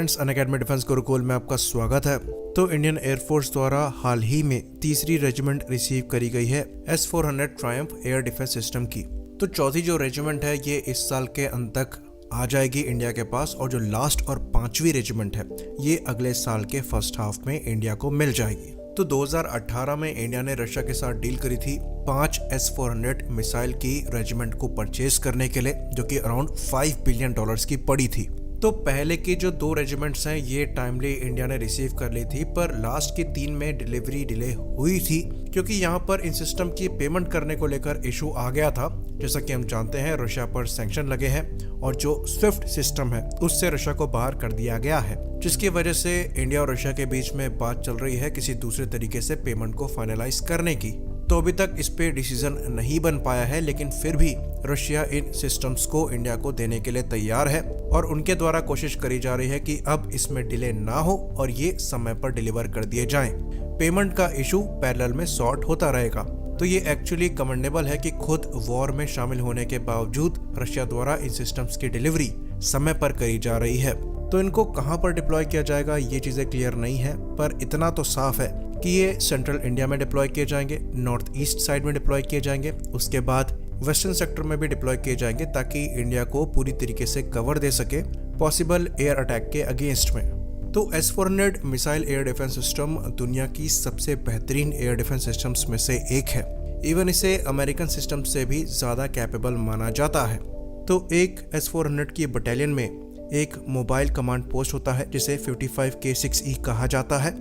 Friends, Unacademy defence Gurukul में आपका स्वागत है। तो इंडियन एयरफोर्स द्वारा हाल ही में तीसरी रेजिमेंट रिसीव करी गई है S-400 Triumph air defence system की। तो चौथी जो रेजिमेंट है ये इस साल के अंत तक आ जाएगी इंडिया के पास, और जो लास्ट और पांचवी रेजिमेंट है ये अगले साल के फर्स्ट हाफ में इंडिया को मिल जाएगी। तो 2018 में इंडिया ने रशिया के साथ डील करी थी 5 S-400 मिसाइल की रेजिमेंट को परचेज करने के लिए, जो कि अराउंड $5 बिलियन की पड़ी थी। तो पहले की जो 2 रेजिमेंट्स हैं ये टाइमली इंडिया ने रिसीव कर ली थी, पर लास्ट की 3 में डिलीवरी डिले हुई थी क्योंकि यहाँ पर इन सिस्टम की पेमेंट करने को लेकर इशू आ गया था। जैसा कि हम जानते हैं रशिया पर सैंक्शन लगे हैं और जो स्विफ्ट सिस्टम है उससे रशिया को बाहर कर दिया गया है, जिसकी वजह से इंडिया और रशिया के बीच में बात चल रही है किसी दूसरे तरीके से पेमेंट को फाइनलाइज करने की। तो अभी तक इस पे डिसीजन नहीं बन पाया है, लेकिन फिर भी रशिया इन सिस्टम्स को इंडिया को देने के लिए तैयार है और उनके द्वारा कोशिश करी जा रही है कि अब इसमें डिले ना हो और ये समय पर डिलीवर कर दिए जाएं। पेमेंट का इशू पैरेलल में सॉर्ट होता रहेगा। तो ये एक्चुअली कमेंडेबल है कि खुद वॉर में शामिल होने के बावजूद रशिया द्वारा इन सिस्टम्स की डिलीवरी समय पर करी जा रही है। तो इनको कहां पर डिप्लॉय किया जाएगा ये चीजें क्लियर नहीं है, पर इतना तो साफ है कि ये सेंट्रल इंडिया में डिप्लॉय किए जाएंगे, नॉर्थ ईस्ट साइड में डिप्लॉय किए जाएंगे, उसके बाद वेस्टर्न सेक्टर में भी डिप्लॉय किए जाएंगे ताकि इंडिया को पूरी तरीके से कवर दे सके पॉसिबल एयर अटैक के अगेंस्ट में। तो S-400 missile air defence system दुनिया की सबसे बेहतरीन एयर डिफेंस सिस्टम्स में से एक है। इवन इसे अमेरिकन सिस्टम से भी ज्यादा कैपेबल माना जाता है। तो एक S-400 की बटालियन में एक मोबाइल कमांड पोस्ट होता है जिसे 55K6E कहा जाता है।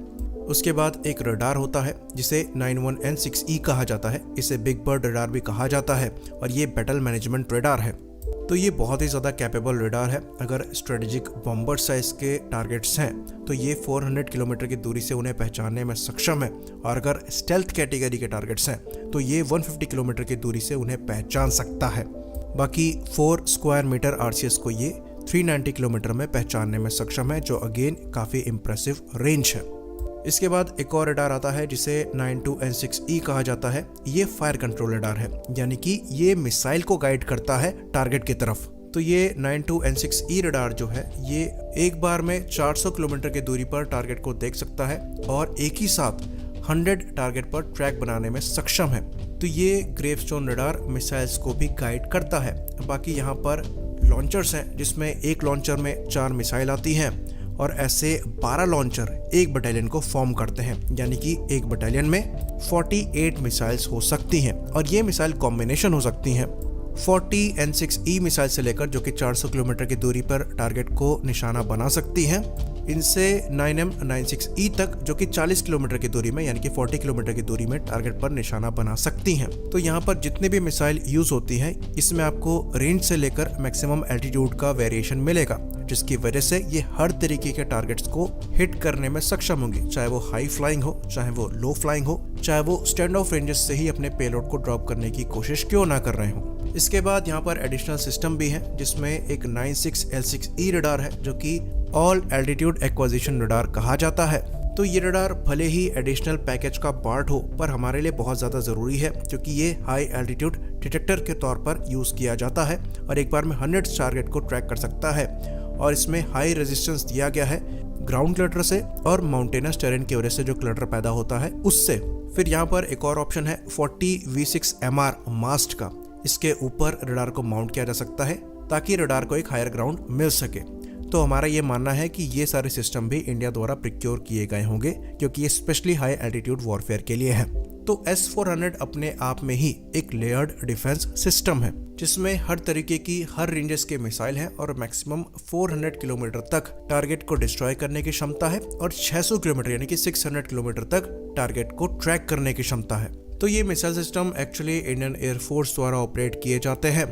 उसके बाद एक रडार होता है जिसे 91N6E कहा जाता है। इसे बिग बर्ड रडार भी कहा जाता है और ये बैटल मैनेजमेंट रडार है। तो ये बहुत ही ज़्यादा कैपेबल रडार है। अगर स्ट्रेटेजिक बॉम्बर साइज के टारगेट्स हैं तो ये 400 किलोमीटर की दूरी से उन्हें पहचानने में सक्षम है, और अगर स्टेल्थ कैटेगरी के टारगेट्स हैं तो ये 150 किलोमीटर की दूरी से उन्हें पहचान सकता है। बाकी 4 स्क्वायर मीटर RCS को ये 390 किलोमीटर में पहचानने में सक्षम है, जो अगेन काफ़ी इम्प्रेसिव रेंज है। इसके बाद एक और रडार आता है जिसे 92N6E कहा जाता है। ये फायर कंट्रोल रडार है, यानी कि ये मिसाइल को गाइड करता है टारगेट की तरफ। तो ये 92N6E रडार जो है ये एक बार में 400 किलोमीटर की दूरी पर टारगेट को देख सकता है और एक ही साथ 100 टारगेट पर ट्रैक बनाने में सक्षम है। तो ये ग्रेवस्टोन रडार मिसाइल्स को भी गाइड करता है। बाकी यहाँ पर लॉन्चर्स हैं जिसमें एक लॉन्चर में 4 मिसाइल आती हैं और ऐसे 12 लॉन्चर एक बटालियन को फॉर्म करते हैं, यानी कि एक बटालियन में 48 मिसाइल्स हो सकती हैं और ये मिसाइल कॉम्बिनेशन हो सकती हैं 40N6E मिसाइल से लेकर, जो कि 400 किलोमीटर की दूरी पर टारगेट को निशाना बना सकती हैं, इनसे 9M96E तक, जो कि 40 किलोमीटर की दूरी में यानी कि 40 किलोमीटर की दूरी में टारगेट पर निशाना बना सकती हैं। तो यहाँ पर जितने भी मिसाइल यूज होती हैं इसमें आपको रेंज से लेकर मैक्सिमम एल्टीट्यूड का वेरिएशन मिलेगा, जिसकी वजह से ये हर तरीके के टारगेट्स को हिट करने में सक्षम होंगे, चाहे वो हाई फ्लाइंग हो, चाहे वो लो फ्लाइंग हो, चाहे वो स्टैंड ऑफ रेंजेस से ही अपने पेलोड को ड्रॉप करने की कोशिश क्यों ना कर रहे हो। इसके बाद यहाँ पर एडिशनल सिस्टम भी है जिसमें एक 96L6E रडार है, जो कि ऑल एल्टीट्यूड एक्विजिशन रडार कहा जाता है। तो ये रडार भले ही एडिशनल पैकेज का पार्ट हो, पर हमारे लिए बहुत ज़्यादा ज़रूरी है क्योंकि ये हाई एल्टीट्यूड डिटेक्टर के तौर पर यूज़ किया जाता है और एक बार में 100 टारगेट को ट्रैक कर सकता है। और इसमें हाई रेजिस्टेंस दिया गया है ग्राउंड क्लटर से और माउंटेनस टेरेन की वजह से जो क्लटर पैदा होता है उससे। फिर यहाँ पर एक और ऑप्शन है 40V6MR मास्ट का। इसके ऊपर रडार को माउंट किया जा सकता है ताकि रडार को एक हायर ग्राउंड मिल सके। तो हमारा ये मानना है कि ये सारे सिस्टम भी इंडिया द्वारा प्रिक्योर किए गए होंगे क्योंकि ये स्पेशली हाई एल्टीट्यूड वॉरफेयर के लिए है। तो S-400 अपने आप में ही एक लेयर्ड डिफेंस सिस्टम है जिसमें हर तरीके की हर रेंजेस के मिसाइल हैं और मैक्सिमम 400 किलोमीटर तक टारगेट को डिस्ट्रॉय करने की क्षमता है और 600 किलोमीटर यानी कि 600 किलोमीटर तक टारगेट को ट्रैक करने की क्षमता है। तो ये missile system actually Indian air force द्वारा ऑपरेट किए जाते हैं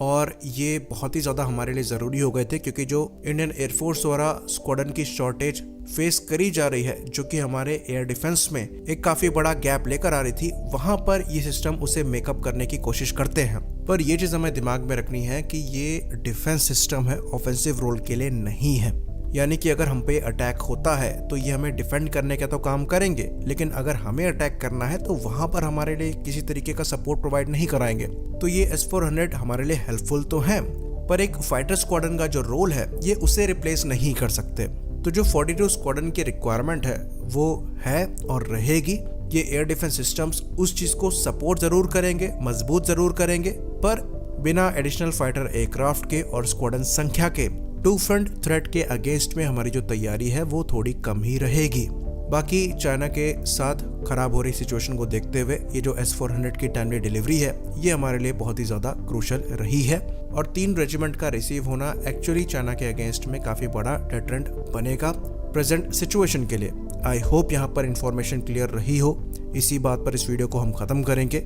और ये बहुत ही ज़्यादा हमारे लिए ज़रूरी हो गए थे क्योंकि जो इंडियन एयरफोर्स द्वारा स्क्वाड्रन की शॉर्टेज फेस करी जा रही है, जो कि हमारे एयर डिफेंस में एक काफ़ी बड़ा गैप लेकर आ रही थी, वहाँ पर ये सिस्टम उसे मेकअप करने की कोशिश करते हैं। पर ये चीज़ हमें दिमाग में रखनी है कि ये डिफेंस सिस्टम है, ऑफेंसिव रोल के लिए नहीं है। यानी कि अगर हम पे अटैक होता है तो ये हमें डिफेंड करने का तो काम करेंगे, लेकिन अगर हमें अटैक करना है तो वहां पर हमारे लिए किसी तरीके का सपोर्ट प्रोवाइड नहीं कराएंगे। तो ये S-400 हमारे लिए हेल्पफुल तो है, पर एक फाइटर स्क्वाड्रन का जो रोल है ये उसे रिप्लेस नहीं कर सकते। तो जो 42 स्क्वाड्रन की रिक्वायरमेंट है वो है और रहेगी। ये एयर डिफेंस सिस्टम्स उस चीज को सपोर्ट जरूर करेंगे, मजबूत जरूर करेंगे, पर बिना एडिशनल फाइटर एयरक्राफ्ट के और स्क्वाड्रन संख्या के टू फ्रंट थ्रेट के अगेंस्ट में हमारी जो तैयारी है वो थोड़ी कम ही रहेगी। बाकी चाइना के साथ खराब हो रही सिचुएशन को देखते हुए ये जो S-400 की टाइमली डिलीवरी है ये हमारे लिए बहुत ही ज्यादा क्रूशल रही है, और 3 रेजिमेंट का रिसीव होना एक्चुअली चाइना के अगेंस्ट में काफी बड़ा डेटरेंट बनेगा प्रेजेंट सिचुएशन के लिए। आई होप यहाँ पर इंफॉर्मेशन क्लियर रही हो। इसी बात पर इस वीडियो को हम खत्म करेंगे।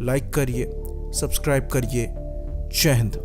लाइक करिए, सब्सक्राइब करिए। जय हिंद।